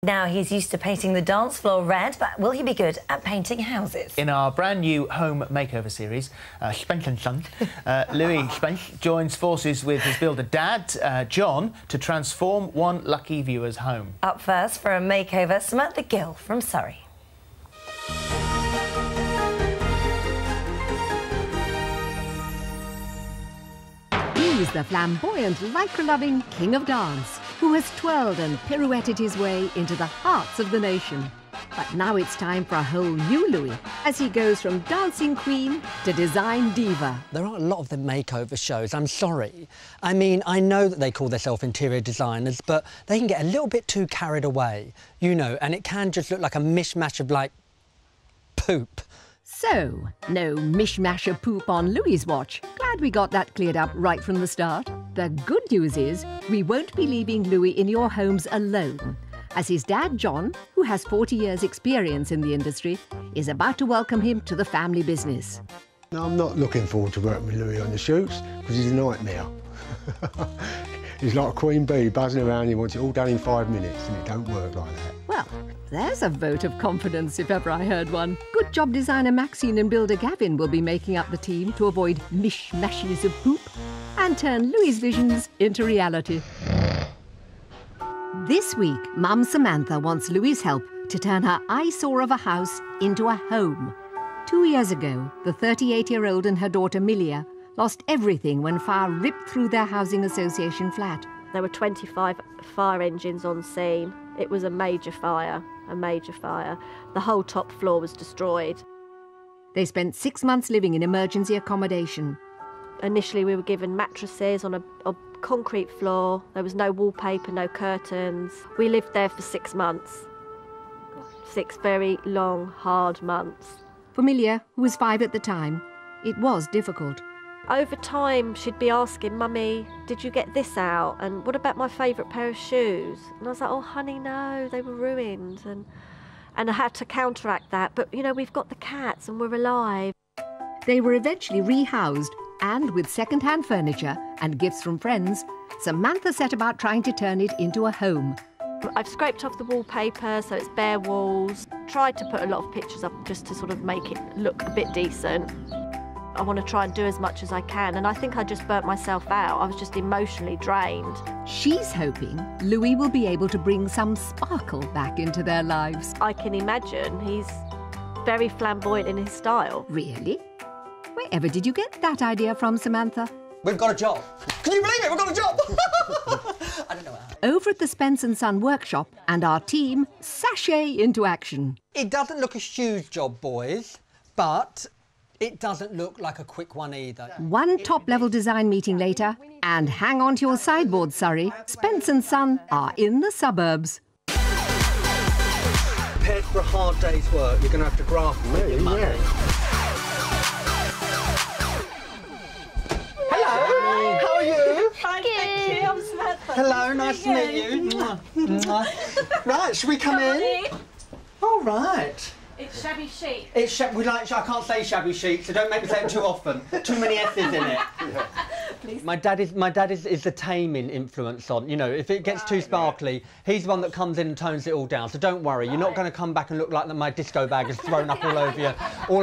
Now he's used to painting the dance floor red, but will he be good at painting houses? In our brand new home makeover series, Spence and Son, Louis Spence joins forces with his builder dad, John, to transform one lucky viewer's home. Up first for a makeover, Samantha Gill from Surrey. He's the flamboyant, lycra-loving king of dance, who has twirled and pirouetted his way into the hearts of the nation. But now it's time for a whole new Louis, as he goes from dancing queen to design diva. There aren't a lot of the makeover shows, I'm sorry. I mean, I know that they call themselves interior designers, but they can get a little bit too carried away, you know, and it can just look like a mishmash of, like, poop. So, no mishmash of poop on Louis's watch. Glad we got that cleared up right from the start. The good news is we won't be leaving Louis in your homes alone, as his dad, John, who has 40 years' experience in the industry, is about to welcome him to the family business. No, I'm not looking forward to working with Louis on the shoots, because he's a nightmare. He's like a queen bee buzzing around. He wants it all done in 5 minutes, and it don't work like that. Well, there's a vote of confidence if ever I heard one. Good job designer Maxine and builder Gavin will be making up the team to avoid mishmashes of poop and turn Louis's visions into reality. This week, Mum Samantha wants Louis's help to turn her eyesore of a house into a home. 2 years ago, the 38-year-old and her daughter Milia lost everything when fire ripped through their housing association flat. There were 25 fire engines on scene. It was a major fire, a major fire. The whole top floor was destroyed. They spent 6 months living in emergency accommodation. Initially, we were given mattresses on a concrete floor. There was no wallpaper, no curtains. We lived there for 6 months. 6 very long, hard months. For Milia, who was 5 at the time, it was difficult. Over time, she'd be asking, "Mummy, did you get this out? And what about my favourite pair of shoes?" And I was like, "Oh, honey, no, they were ruined." And I had to counteract that. But, you know, we've got the cats and we're alive. They were eventually rehoused, and with second-hand furniture and gifts from friends, Samantha set about trying to turn it into a home. I've scraped off the wallpaper, so it's bare walls. Tried to put a lot of pictures up just to sort of make it look a bit decent. I want to try and do as much as I can, and I think I just burnt myself out. I was just emotionally drained. She's hoping Louis will be able to bring some sparkle back into their lives. I can imagine he's very flamboyant in his style. Really? Wherever did you get that idea from, Samantha? We've got a job. Can you believe it? We've got a job! I don't know how. Over at the Spence and Son workshop, and our team sashay into action. It doesn't look a huge job, boys, but it doesn't look like a quick one either. One top-level design meeting later, and hang on to your sideboard, Surrey. Spence and Son are in the suburbs. Prepared for a hard day's work, you're going to have to graft with your money. Yeah. Hello, how are you? Fine, thank you. I'm Samantha. Hello, nice to meet you. Right, should we come in? All right. It's shabby chic. It's I can't say shabby chic, so don't make me say it too often. Too many S's in it. Yeah. My dad is the taming influence on. You know, if it gets too sparkly, he's the one that comes in and tones it all down. So don't worry, you're not going to come back and look like my disco bag is thrown up all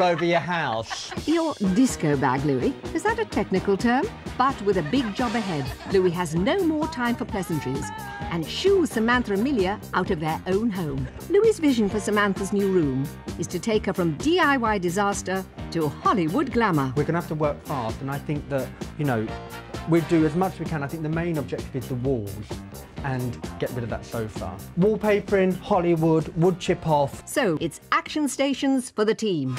over your house. Your disco bag, Louis, is that a technical term? But with a big job ahead, Louis has no more time for pleasantries and shoos Samantha and Milia out of their own home. Louis's vision for Samantha's new room is to take her from DIY disaster to Hollywood glamour. We're going to have to work fast, and I think that, you know, we do as much as we can. I think the main objective is the walls and get rid of that sofa. Wallpapering, Hollywood, wood chip off. So it's action stations for the team.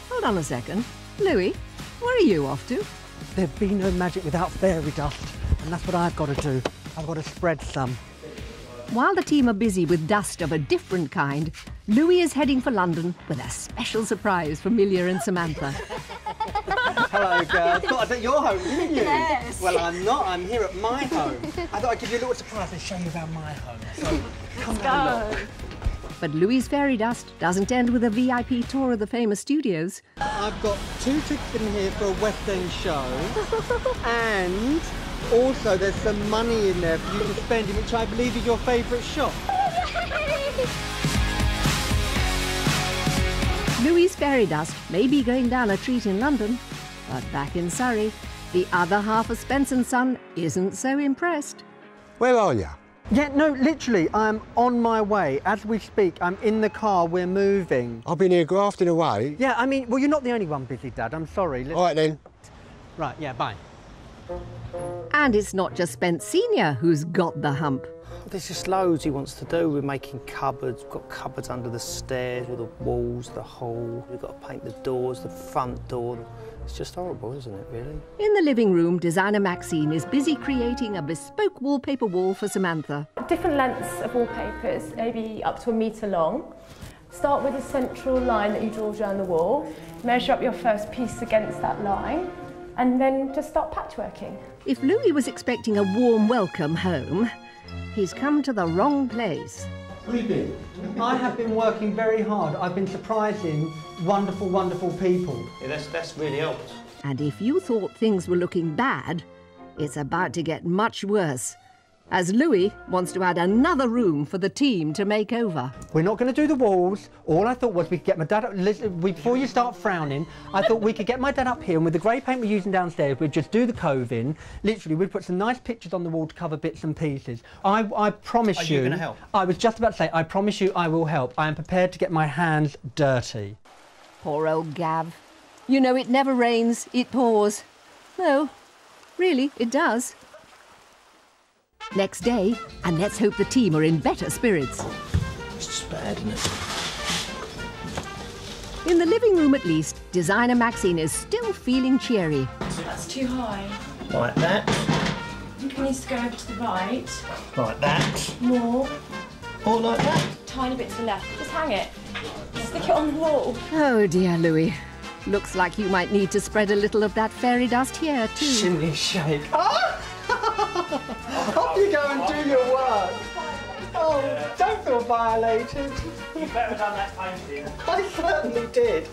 Hold on a second. Louis, where are you off to? There'd be no magic without fairy dust, and that's what I've got to do. I've got to spread some. While the team are busy with dust of a different kind, Louis is heading for London with a special surprise for Milia and Samantha. Hello, girls. Thought I'd at your home, didn't you? Yes. Well, I'm not. I'm here at my home. I thought I'd give you a little surprise and show you around my home. So, come and have a look. But Louis's fairy dust doesn't end with a VIP tour of the famous studios. I've got 2 tickets in here for a West End show and Also, there's some money in there for you to spend, in which I believe is your favourite shop. Louis' fairy dust may be going down a treat in London, but back in Surrey, the other half of Spence and Son isn't so impressed. Where are you? Yeah, no, literally, I'm on my way. As we speak, I'm in the car, we're moving. I've been here grafting away. Yeah, I mean, well, you're not the only one busy, Dad, I'm sorry. All right then. Right, yeah, bye. And it's not just Spence Senior who's got the hump. There's just loads he wants to do. We're making cupboards. We've got cupboards under the stairs with the walls, the hall. We've got to paint the doors, the front door. It's just horrible, isn't it, really? In the living room, designer Maxine is busy creating a bespoke wallpaper wall for Samantha. Different lengths of wallpapers, maybe up to 1 metre long. Start with a central line that you draw down the wall. Measure up your first piece against that line, and then just start patchworking. If Louis was expecting a warm welcome home, he's come to the wrong place. I have been working very hard. I've been surprising wonderful, wonderful people. Yeah, that's really helped. And if you thought things were looking bad, it's about to get much worse, as Louis wants to add another room for the team to make over. We're not going to do the walls. All I thought was we could get my dad up. Listen, before you start frowning, I thought we could get my dad up here, and with the grey paint we're using downstairs, we'd just do the cove in. Literally, we'd put some nice pictures on the wall to cover bits and pieces. I promise you. Are you going to help? I was just about to say, I promise you I will help. I am prepared to get my hands dirty. Poor old Gav. You know, it never rains, it pours. No, really, it does. Next day, and let's hope the team are in better spirits. It's just bad, isn't it? In the living room, at least, designer Maxine is still feeling cheery. That's too high. Like that. I think it needs to go over to the right. Like that. More. Or like that. Tiny bit to the left. Just hang it. Stick it on the wall. Oh dear, Louis. Looks like you might need to spread a little of that fairy dust here, too. Shimmy shake. Oh! Off you go and do your work. Oh, don't feel violated. You better done that painting. I certainly did.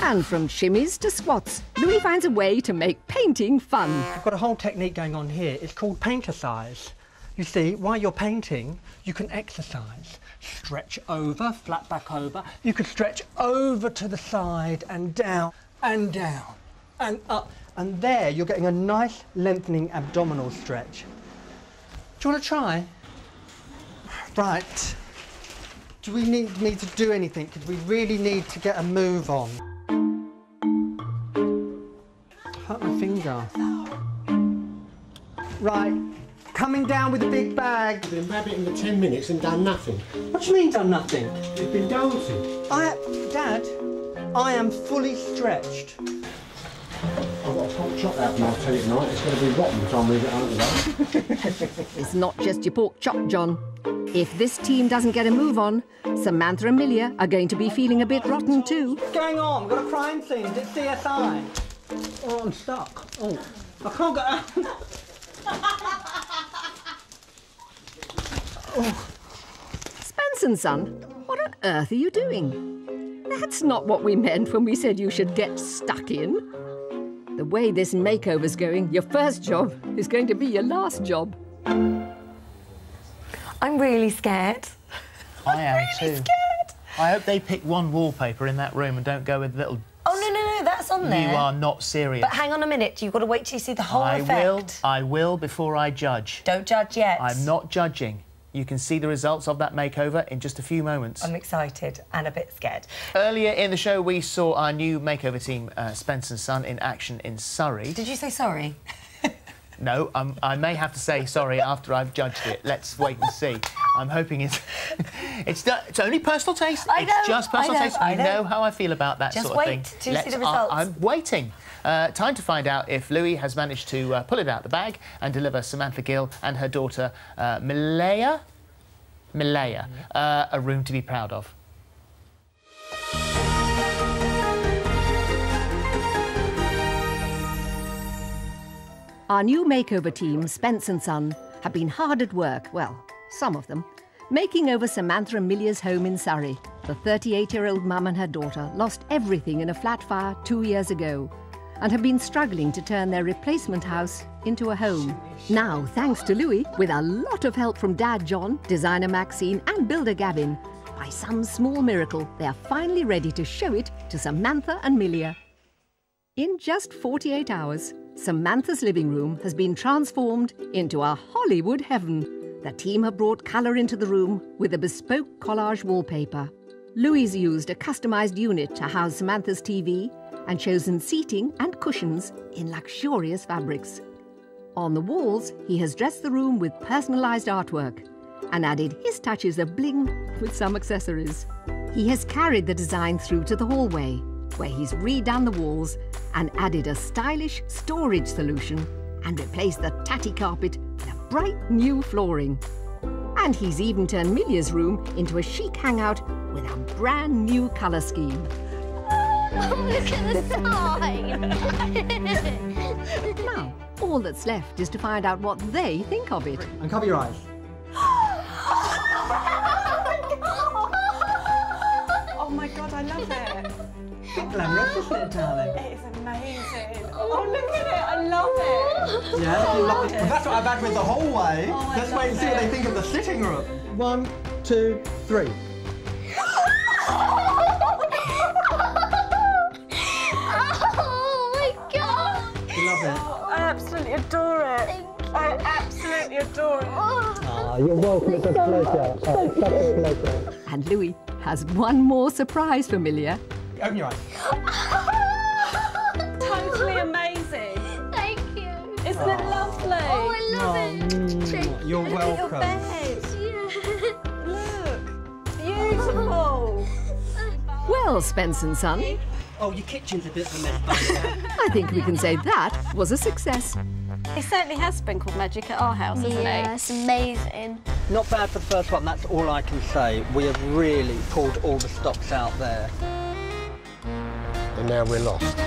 And from shimmies to squats, Louis finds a way to make painting fun. I've got a whole technique going on here. It's called paintercise. You see, while you're painting, you can exercise. Stretch over, flat back over. You could stretch over to the side and down and up. And there, you're getting a nice lengthening abdominal stretch. Do you want to try? Right. Do we need me to do anything? Because we really need to get a move on. Hurt my finger. Right. Coming down with a big bag. You've been rabbiting for 10 minutes and done nothing. What do you mean done nothing? You've been dancing. Dad, I am fully stretched. I've got a pork chop out now, I'll tell you tonight. It's going to be rotten by the time we get home today. It's not just your pork chop, John. If this team doesn't get a move on, Samantha and Millia are going to be feeling a bit rotten too. What's going on? We've got a crime scene. Is it CSI? Oh, I'm stuck. Oh, I can't get out. Oh. Spence and Son, what on earth are you doing? That's not what we meant when we said you should get stuck in. The way this makeover's going, your first job is going to be your last job. I'm really scared. I am really too. Scared. I hope they pick one wallpaper in that room and don't go with little... Oh, no, that's on there. You are not serious. But hang on a minute, you've got to wait till you see the whole effect. I will before I judge. Don't judge yet. I'm not judging. You can see the results of that makeover in just a few moments. I'm excited and a bit scared. Earlier in the show, we saw our new makeover team, Spence and Son, in action in Surrey. Did you say sorry? No, I may have to say sorry after I've judged it. Let's wait and see. I'm hoping it's only personal taste. I know, it's just personal taste. You know how I feel about that just sort of thing. Just wait till you see the results. I'm waiting. Time to find out if Louis has managed to pull it out the bag and deliver Samantha Gill and her daughter Millia, a room to be proud of. Our new makeover team, Spence and Son, have been hard at work, well, some of them, making over Samantha and Millia's home in Surrey. The 38-year-old mum and her daughter lost everything in a flat fire 2 years ago. and have been struggling to turn their replacement house into a home. Now, thanks to Louis, with a lot of help from Dad John, designer Maxine and builder Gavin, by some small miracle, they are finally ready to show it to Samantha and Milia. In just 48 hours, Samantha's living room has been transformed into a Hollywood heaven. The team have brought colour into the room with a bespoke collage wallpaper. Louis used a customised unit to house Samantha's TV and chosen seating and cushions in luxurious fabrics. On the walls, he has dressed the room with personalised artwork and added his touches of bling with some accessories. He has carried the design through to the hallway, where he's redone the walls and added a stylish storage solution and replaced the tatty carpet with a bright new flooring. And he's even turned Milia's room into a chic hangout with a brand new colour scheme. Look at the sign! Now, all that's left is to find out what they think of it. And cover your eyes. Oh my God, I love it. Bit glamorous, isn't it, darling? It is amazing. Oh, look at it. I love it. Yeah, you love it. Well, that's what I've had with the hallway. Oh, Let's wait and see what they think of the sitting room. 1, 2, 3. Oh my God! You love it? I absolutely adore it. I absolutely adore it. You're welcome. It's a pleasure. It's such a pleasure. And Louis has one more surprise for Milia. Open your eyes. Totally amazing. Thank you. Isn't it lovely? Oh, I love it. You're Look at your welcome. bed. Look. Beautiful. Well, Spence and Son, Oh, your kitchen's a bit of a mess, I think we can say that was a success. It certainly has sprinkled magic at our house, hasn't Yeah, it's amazing. Not bad for the first one, that's all I can say. We have really pulled all the stops out there. And now we're lost.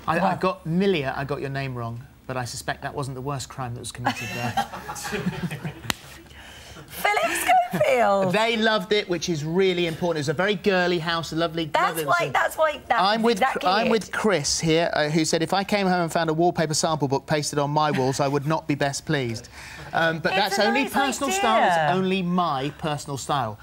I got Milia, I got your name wrong, but I suspect that wasn't the worst crime that was committed there. Philip Schofield. They loved it, which is really important. It was a very girly house, a lovely... That's why I'm with exactly it. Chris here, who said if I came home and found a wallpaper sample book pasted on my walls, I would not be best pleased. But that's only nice personal idea. style. It's only my personal style.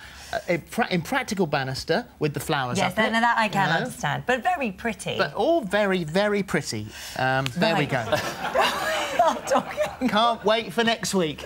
In practical banister with the flowers Yes, up it. that I can understand, but very pretty. But all very, very pretty. There we go. Stop talking. Can't wait for next week.